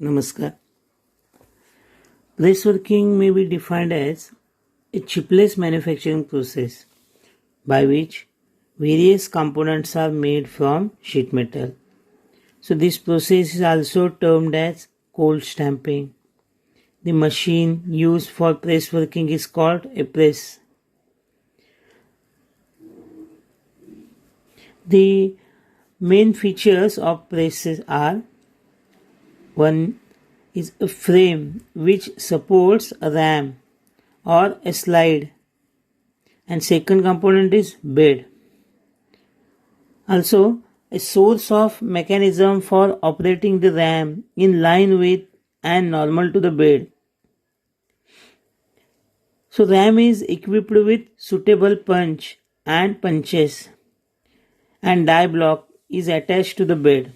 Namaskar. Press working may be defined as a chipless manufacturing process by which various components are made from sheet metal. So this process is also termed as cold stamping. The machine used for press working is called a press. The main features of presses are: one is a frame which supports a ram or a slide, and second component is bed. Also, a source of mechanism for operating the ram in line with and normal to the bed. So ram is equipped with suitable punch and punches, and die block is attached to the bed.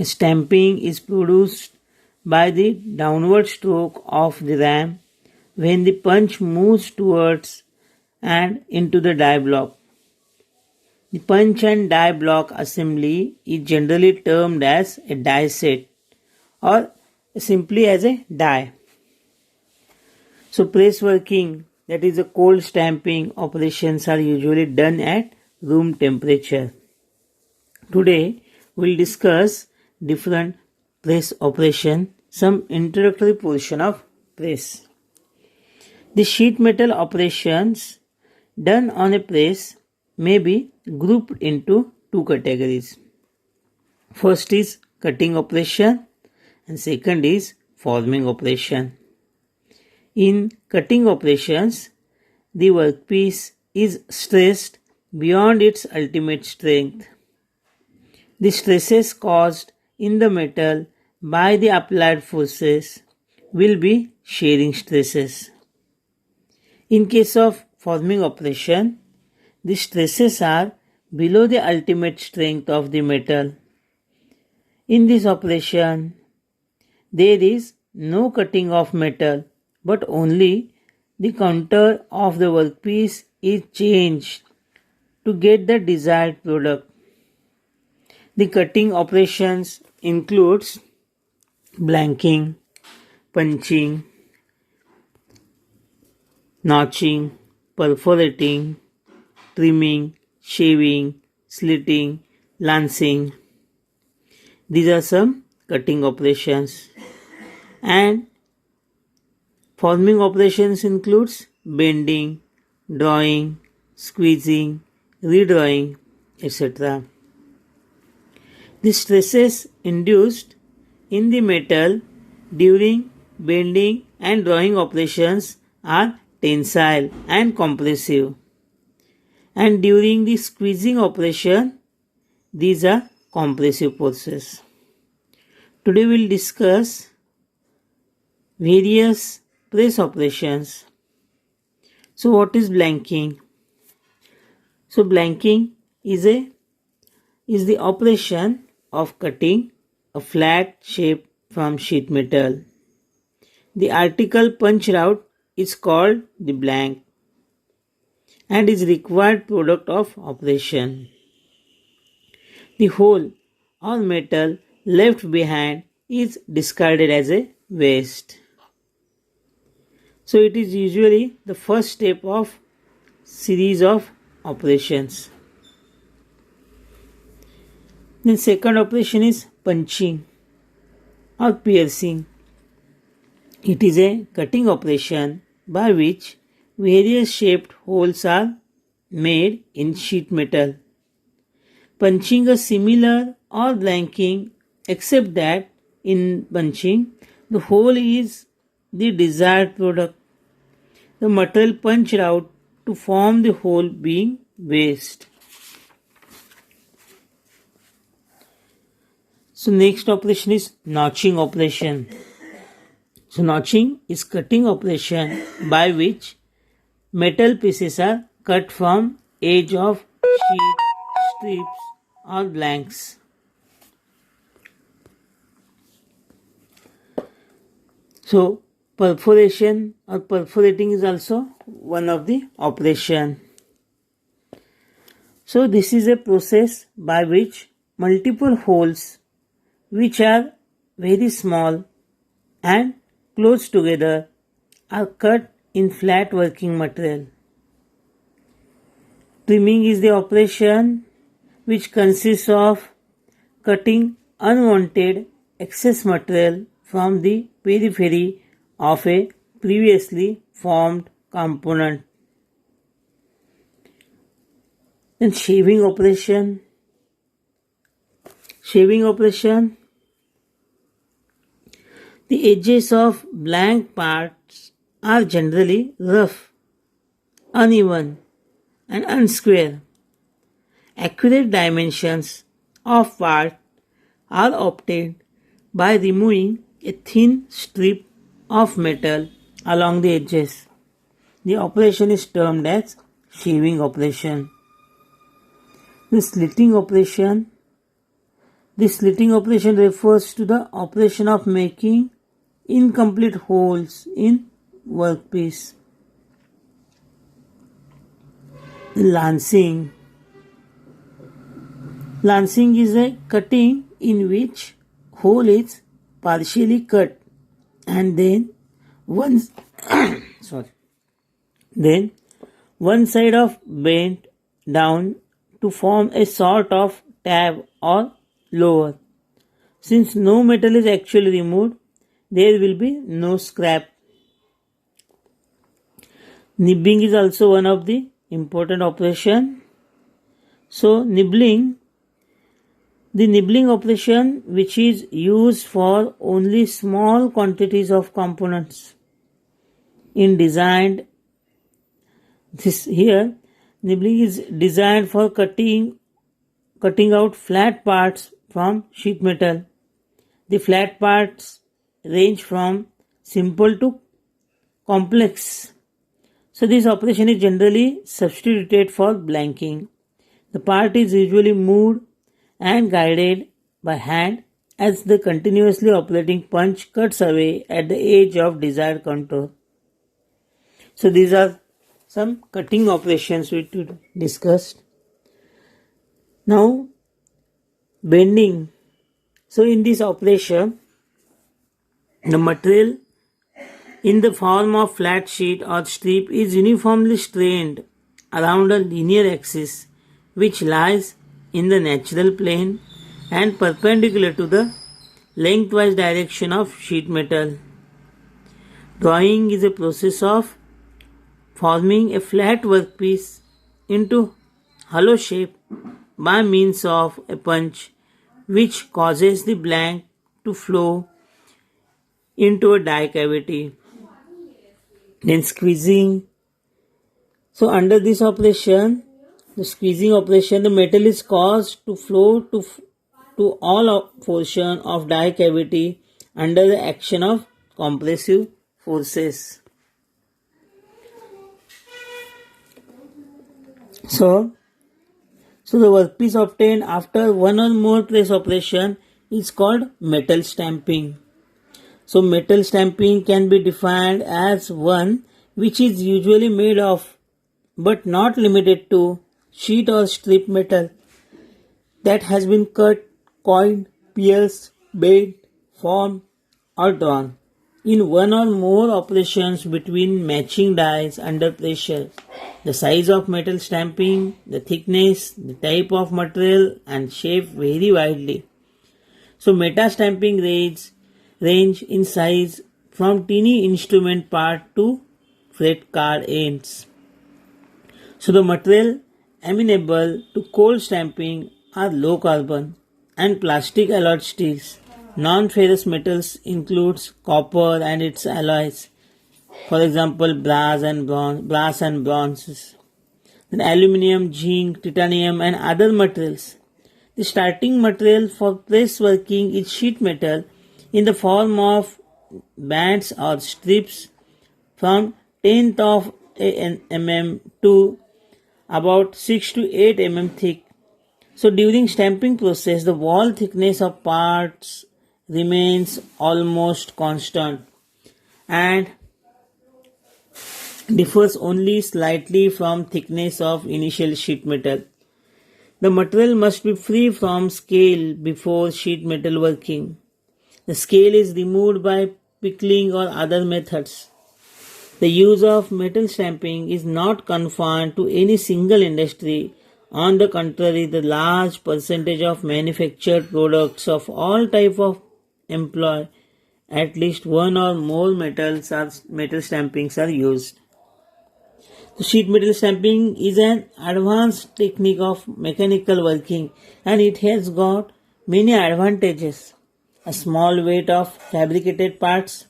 Stamping is produced by the downward stroke of the ram when the punch moves towards and into the die block. The punch and die block assembly is generally termed as a die set or simply as a die. So press working, that is the cold stamping operations, are usually done at room temperature. Today we will discuss different press operation, some introductory portion of press. The sheet metal operations done on a press may be grouped into two categories. First is cutting operation and second is forming operation. In cutting operations, the workpiece is stressed beyond its ultimate strength. The stresses caused in the metal by the applied forces will be shearing stresses. In case of forming operation, the stresses are below the ultimate strength of the metal. In this operation, there is no cutting of metal, but only the contour of the workpiece is changed to get the desired product. The cutting operations includes blanking, punching, notching, perforating, trimming, shaving, slitting, lancing. These are some cutting operations. And forming operations includes bending, drawing, squeezing, redrawing, etc. The stresses induced in the metal during bending and drawing operations are tensile and compressive, and during the squeezing operation these are compressive forces. Today we will discuss various press operations. So what is blanking? So blanking is the operation of cutting a flat shape from sheet metal. The article punch route is called the blank and is required product of operation. The hole or metal left behind is discarded as a waste. So it is usually the first step of series of operations. Then second operation is punching or piercing. It is a cutting operation by which various shaped holes are made in sheet metal. Punching is similar or blanking, except that in punching the hole is the desired product, the material punched out to form the hole being waste. So next operation is notching operation. So notching is cutting operation by which metal pieces are cut from edge of sheet, strips or blanks. So perforation or perforating is also one of the operation. So this is a process by which multiple holes which are very small and close together are cut in flat working material. Trimming is the operation which consists of cutting unwanted excess material from the periphery of a previously formed component. Then shaving operation. The edges of blank parts are generally rough, uneven, and unsquare. Accurate dimensions of parts are obtained by removing a thin strip of metal along the edges. The operation is termed as shaving operation. The slitting operation refers to the operation of making incomplete holes in workpiece. Lancing is a cutting in which hole is partially cut and then one side of bent down to form a sort of tab or lower. Since no metal is actually removed, there will be no scrap. Nibbing is also one of the important operation. So the nibbling operation, which is used for only small quantities of components. Nibbling is designed for cutting out flat parts from sheet metal. The flat parts range from simple to complex. So this operation is generally substituted for blanking. The part is usually moved and guided by hand as the continuously operating punch cuts away at the edge of desired contour. So these are some cutting operations we discussed. Now bending. So in this operation, the material in the form of flat sheet or strip is uniformly strained around a linear axis which lies in the natural plane and perpendicular to the lengthwise direction of sheet metal. Drawing is a process of forming a flat workpiece into hollow shape by means of a punch which causes the blank to flow into a die cavity. Then squeezing. So under this operation, the squeezing operation, the metal is caused to flow to all portion of die cavity under the action of compressive forces. So the workpiece obtained after one or more press operation is called metal stamping. So metal stamping can be defined as one which is usually made of, but not limited to, sheet or strip metal that has been cut, coined, pierced, bent, formed or drawn in one or more operations between matching dies under pressure. The size of metal stamping, the thickness, the type of material and shape vary widely. So meta stamping range in size from teeny instrument part to fret card ends. So the material amenable to cold stamping are low carbon and plastic alloyed steels. Non-ferrous metals includes copper and its alloys. For example, brass and bronze. Then aluminium, zinc, titanium and other materials. The starting material for press working is sheet metal in the form of bands or strips from 10th of mm to about 6 to 8 mm thick. So during stamping process, the wall thickness of parts remains almost constant and differs only slightly from thickness of initial sheet metal. The material must be free from scale before sheet metal working. The scale is removed by pickling or other methods. The use of metal stamping is not confined to any single industry. On the contrary, the large percentage of manufactured products of all type of employ at least one or more metal stampings are used. So sheet metal stamping is an advanced technique of mechanical working and it has got many advantages. A small weight of fabricated parts,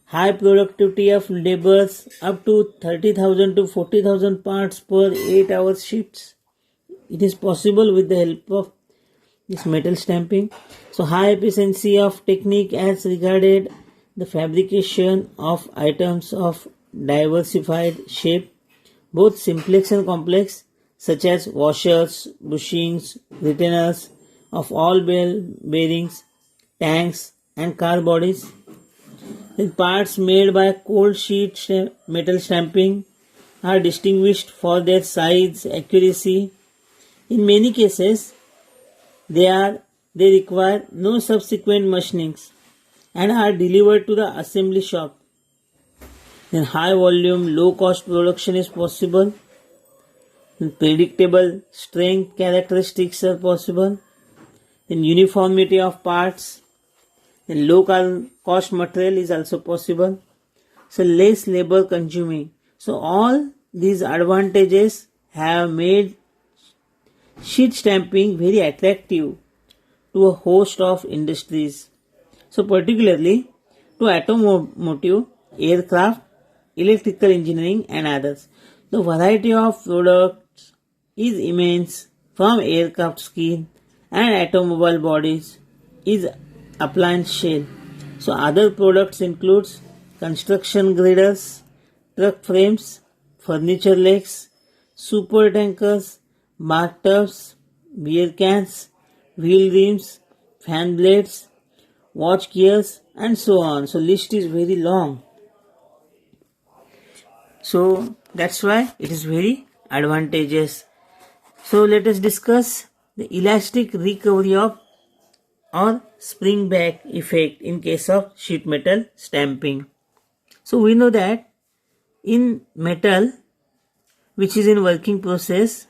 high productivity of laborers up to 30,000 to 40,000 parts per 8-hour shifts. It is possible with the help of this metal stamping. So high efficiency of technique as regarded the fabrication of items of diversified shape, both simplex and complex, such as washers, bushings, retainers of all bell bearings, tanks and car bodies. The parts made by cold sheet metal stamping are distinguished for their size, accuracy. In many cases, they require no subsequent machinings and are delivered to the assembly shop. Then high volume, low cost production is possible. Then predictable strength characteristics are possible. Then uniformity of parts. Then low cost material is also possible. So less labor consuming. So all these advantages have made sheet stamping very attractive to a host of industries. So particularly to automotive, aircraft, electrical engineering and others. The variety of products is immense, from aircraft skin and automobile bodies is appliance shell. So other products includes construction girders, truck frames, furniture legs, super tankers, bathtubs, beer cans, wheel rims, fan blades, watch gears and so on. So list is very long. So that's why it is very advantageous. So let us discuss the elastic recovery of or spring back effect in case of sheet metal stamping. So we know that in metal which is in working process,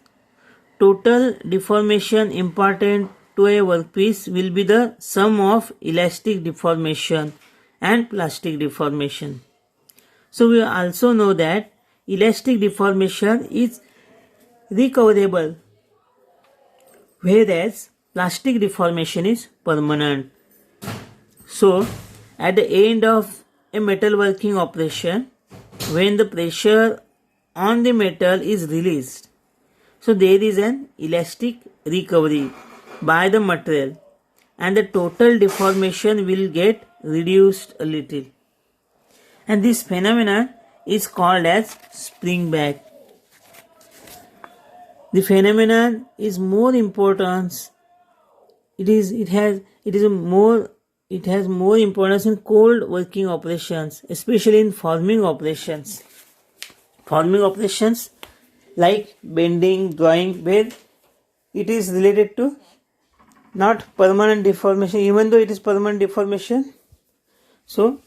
total deformation imparted to a workpiece will be the sum of elastic deformation and plastic deformation. So we also know that elastic deformation is recoverable, whereas plastic deformation is permanent. So at the end of a metal working operation, when the pressure on the metal is released, so there is an elastic recovery by the material and the total deformation will get reduced a little. And this phenomenon is called as spring back. The phenomenon is more importance. It has more importance in cold working operations, especially in forming operations. Forming operations like bending, drawing, where it is related to not permanent deformation, even though it is permanent deformation. So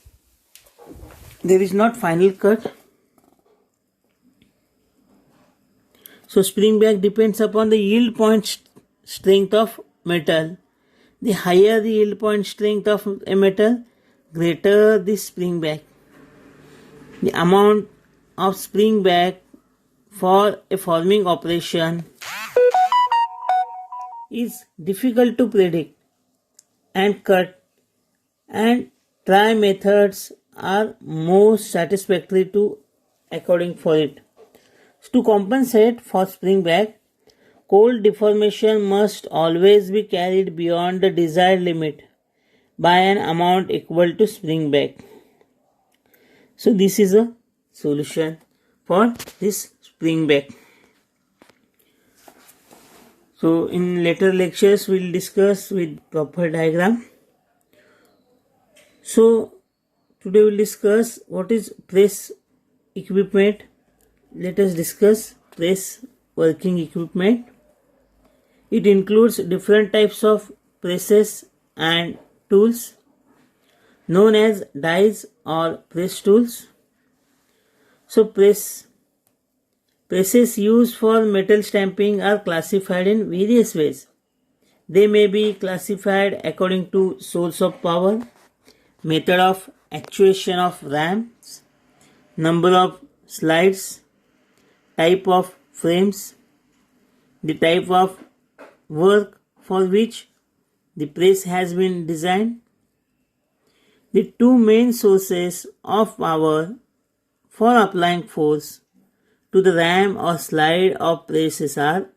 there is not final cut. So spring back depends upon the yield point strength of metal. The higher the yield point strength of a metal, greater the spring back. The amount of spring back for a forming operation is difficult to predict and cut, and try methods are most satisfactory to according for it. To compensate for spring back, cold deformation must always be carried beyond the desired limit by an amount equal to spring back. So this is a solution for this spring back. So in later lectures we will discuss with proper diagram. So today we will discuss what is press equipment. Let us discuss press working equipment. It includes different types of presses and tools. known as dies or press tools. So presses used for metal stamping are classified in various ways. They may be classified according to source of power, method of actuation of rams, number of slides, type of frames, the type of work for which the press has been designed. The two main sources of power for applying force to the ram or slide of presses are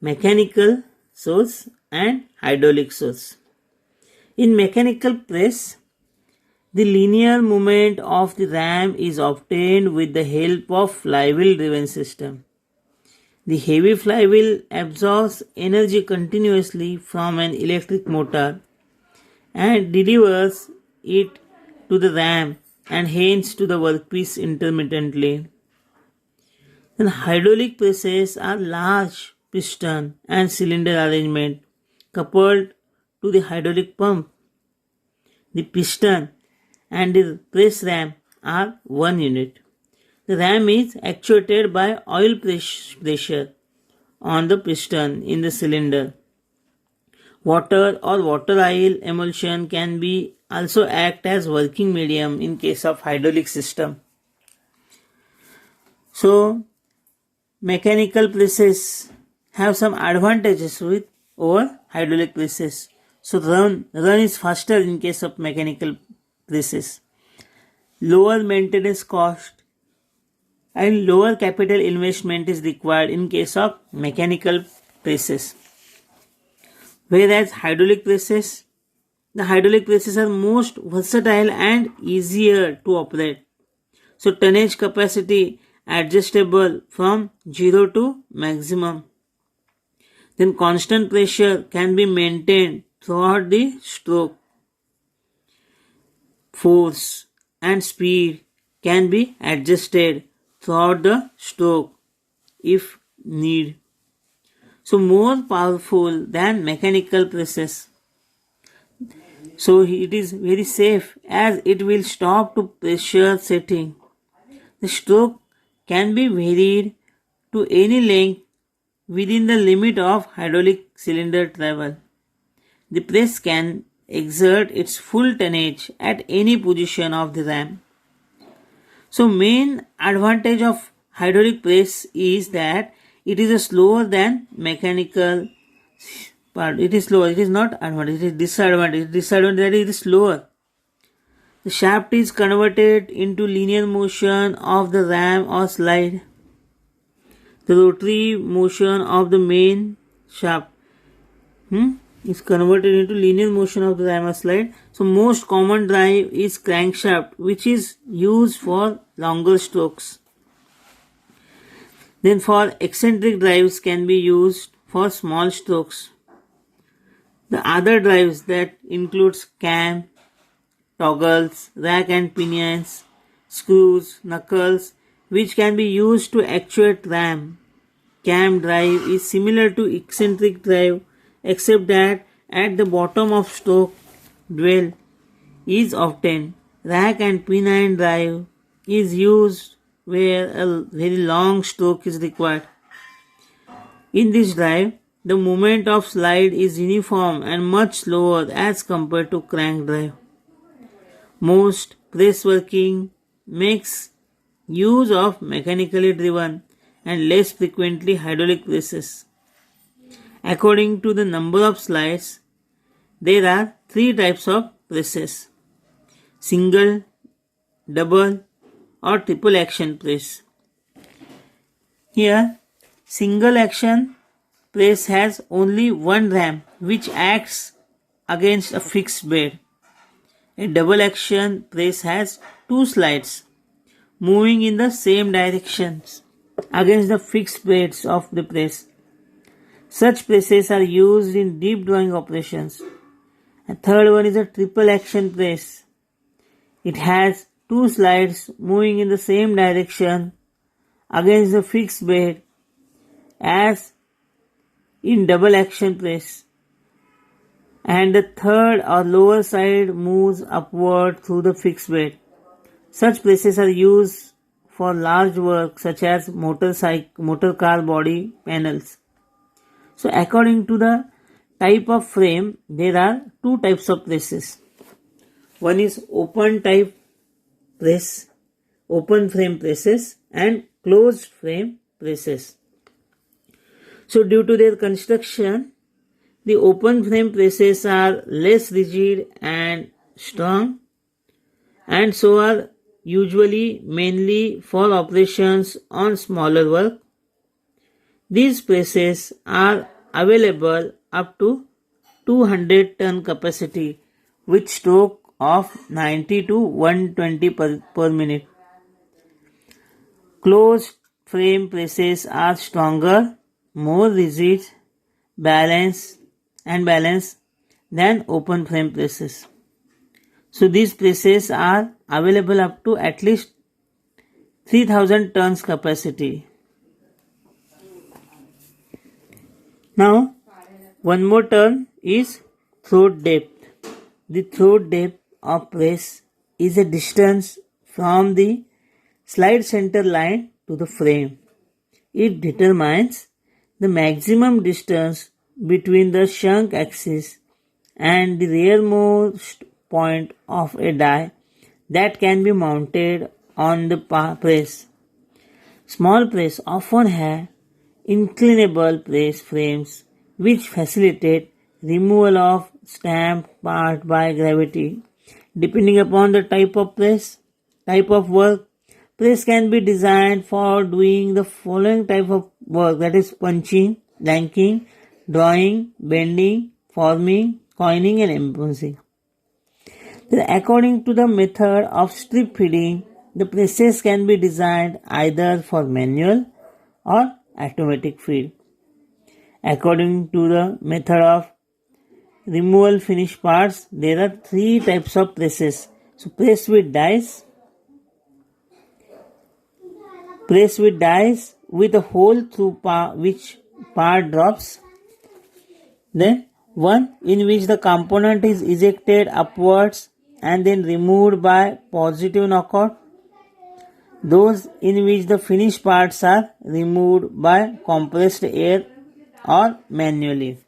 mechanical source and hydraulic source. In mechanical press, the linear movement of the ram is obtained with the help of flywheel driven system. The heavy flywheel absorbs energy continuously from an electric motor and delivers it to the ram and hence to the workpiece intermittently. Then hydraulic presses are large piston and cylinder arrangement coupled to the hydraulic pump. The piston and the press ram are one unit. The ram is actuated by oil pressure on the piston in the cylinder. Water or water oil emulsion can be also act as working medium in case of hydraulic system. So mechanical presses have some advantages with over hydraulic presses. So run is faster in case of mechanical presses. Lower maintenance cost and lower capital investment is required in case of mechanical presses. Whereas the hydraulic presses are most versatile and easier to operate. So tonnage capacity adjustable from 0 to maximum. Then constant pressure can be maintained throughout the stroke. Force and speed can be adjusted throughout the stroke if need. So more powerful than mechanical presses. So it is very safe as it will stop to pressure setting. The stroke can be varied to any length within the limit of hydraulic cylinder travel. The press can exert its full tonnage at any position of the ram. So main advantage of hydraulic press is that it is slower than mechanical part. It is slower. It is not advantage. It is disadvantage. Disadvantage that it is slower. The shaft is converted into linear motion of the ram or slide. The rotary motion of the main shaft is converted into linear motion of the ram or slide. So most common drive is crankshaft, which is used for longer strokes. Then for eccentric drives can be used for small strokes. The other drives that includes cam, toggles, rack and pinions, screws, knuckles, which can be used to actuate ram. Cam drive is similar to eccentric drive except that at the bottom of stroke dwell is obtained. Rack and pinion drive is used where a very long stroke is required. In this drive, the movement of slide is uniform and much slower as compared to crank drive. Most press working makes use of mechanically driven and less frequently hydraulic presses. According to the number of slides, there are three types of presses: single, double or triple action press. Here, single action press has only one ram which acts against a fixed bed. A double action press has two slides moving in the same directions against the fixed beds of the press. Such presses are used in deep drawing operations. A third one is a triple action press. It has two slides moving in the same direction against the fixed bed as in double action press and the third or lower side moves upward through the fixed bed. Such presses are used for large work such as motor car body panels. So according to the type of frame, there are two types of presses. One is open type press, open frame presses, and closed frame presses. So due to their construction, the open frame presses are less rigid and strong, and so are usually mainly for operations on smaller work. These presses are available up to 200 ton capacity with stroke of 90 to 120 per minute. Closed frame presses are stronger, more rigid, balanced than open frame presses. So these presses are available up to at least 3000 tons capacity. Now, one more term is throat depth. The throat depth of press is a distance from the slide center line to the frame. It determines the maximum distance between the shank axis and the rearmost point of a die that can be mounted on the press. Small press often have inclinable press frames which facilitate removal of stamped part by gravity. Depending upon the type of work, press can be designed for doing the following type of work, that is punching, blanking, drawing, bending, forming, coining and embossing. According to the method of strip feeding, the presses can be designed either for manual or automatic feed. According to the method of removal finished parts, there are three types of presses. So press with dies with a hole through which part drops. Then one in which the component is ejected upwards and then removed by positive knockout. Those in which the finished parts are removed by compressed air or manually.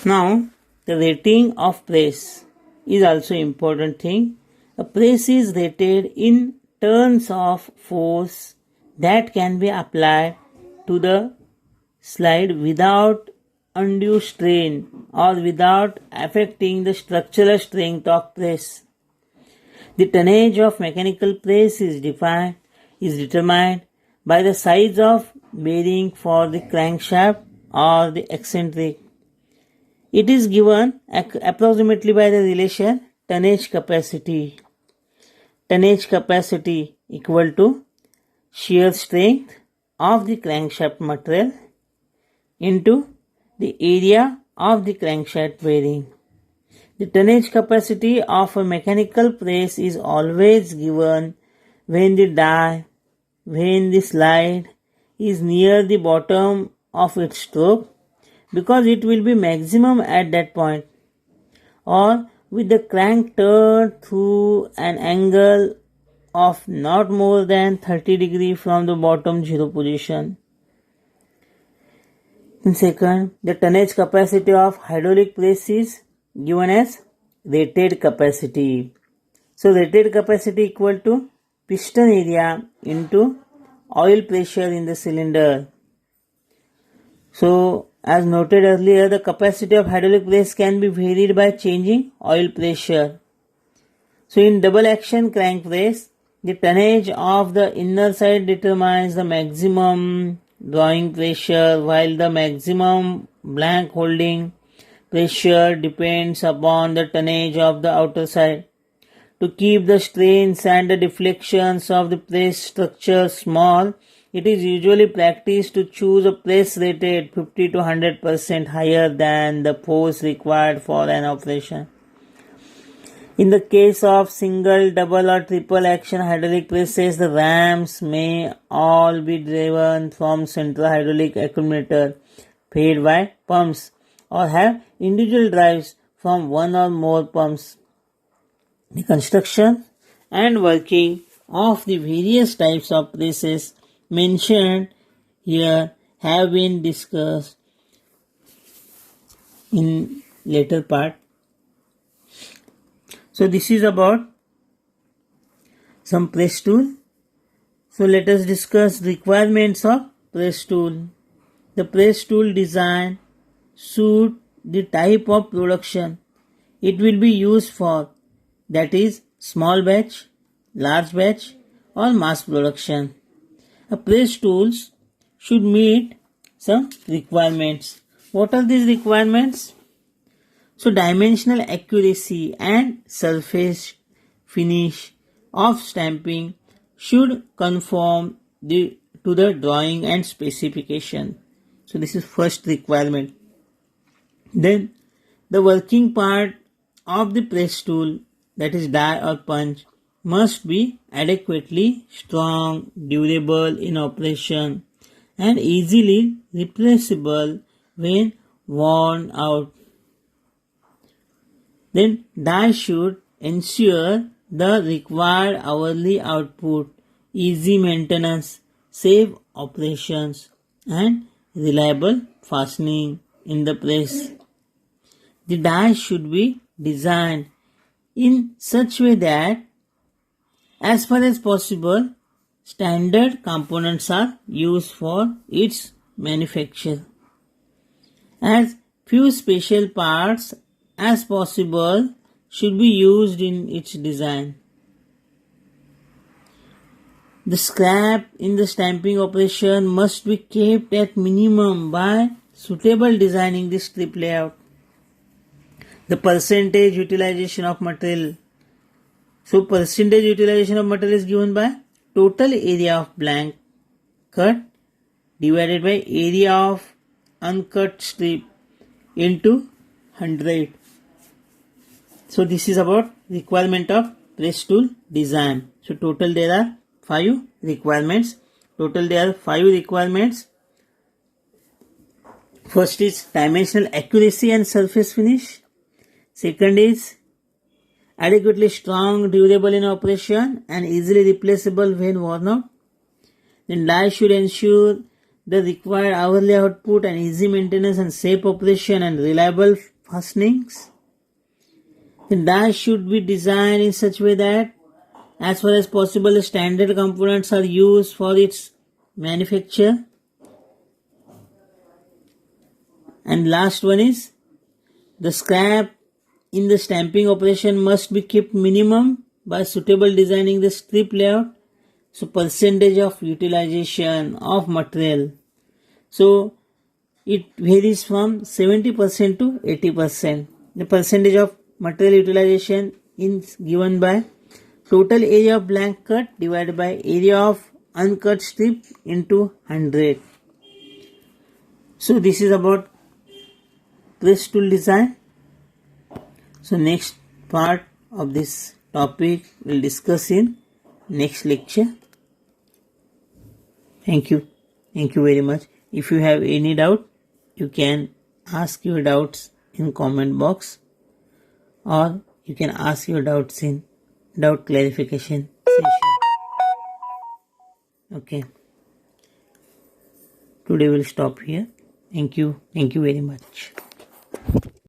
Now, the rating of press is also important thing. A press is rated in terms of force that can be applied to the slide without undue strain or without affecting the structural strength of press. The tonnage of mechanical press is determined by the size of bearing for the crankshaft or the eccentric. It is given approximately by the relation tonnage capacity. Tonnage capacity equal to shear strength of the crankshaft material into the area of the crankshaft bearing. The tonnage capacity of a mechanical press is always given when the slide is near the bottom of its stroke, because it will be maximum at that point, or with the crank turned through an angle of not more than 30 degrees from the bottom zero position. In second, the tonnage capacity of hydraulic press is given as rated capacity. So rated capacity equal to piston area into oil pressure in the cylinder. So as noted earlier, the capacity of hydraulic press can be varied by changing oil pressure. So in double action crank press, the tonnage of the inner side determines the maximum drawing pressure, while the maximum blank holding pressure depends upon the tonnage of the outer side. To keep the strains and the deflections of the press structure small, it is usually practiced to choose a press rated 50 to 100% higher than the force required for an operation. In the case of single, double or triple action hydraulic presses, the rams may all be driven from central hydraulic accumulator fed by pumps or have individual drives from one or more pumps. The construction and working of the various types of presses mentioned here have been discussed in later part. So this is about some press tool. So let us discuss requirements of press tool. The press tool design suit the type of production it will be used for, that is small batch, large batch or mass production. A press tools should meet some requirements. What are these requirements? So dimensional accuracy and surface finish of stamping should conform to the drawing and specification. So this is first requirement. Then the working part of the press tool, that is die or punch, must be adequately strong, durable in operation and easily replaceable when worn out. Then die should ensure the required hourly output, easy maintenance, safe operations and reliable fastening in the press. The die should be designed in such way that as far as possible standard components are used for its manufacture. As few special parts as possible should be used in its design. The scrap in the stamping operation must be kept at minimum by suitable designing the strip layout. The percentage utilization of material. So percentage utilization of material is given by total area of blank cut divided by area of uncut strip into 100. So this is about requirement of press tool design. So total there are 5 requirements. First is dimensional accuracy and surface finish. Second is adequately strong, durable in operation and easily replaceable when worn out. Then die should ensure the required hourly output and easy maintenance and safe operation and reliable fastenings. The die should be designed in such a way that as far as possible standard components are used for its manufacture. And last one is the scrap in the stamping operation must be kept minimum by suitable designing the strip layout. So percentage of utilization of material. So it varies from 70% to 80%. The percentage of material utilization is given by total area of blank cut divided by area of uncut strip into 100. So this is about press tool design. So next part of this topic we'll discuss in next lecture. Thank you. Thank you very much. If you have any doubt, you can ask your doubts in comment box or you can ask your doubts in doubt clarification session. Okay. Today we'll stop here. Thank you. Thank you very much.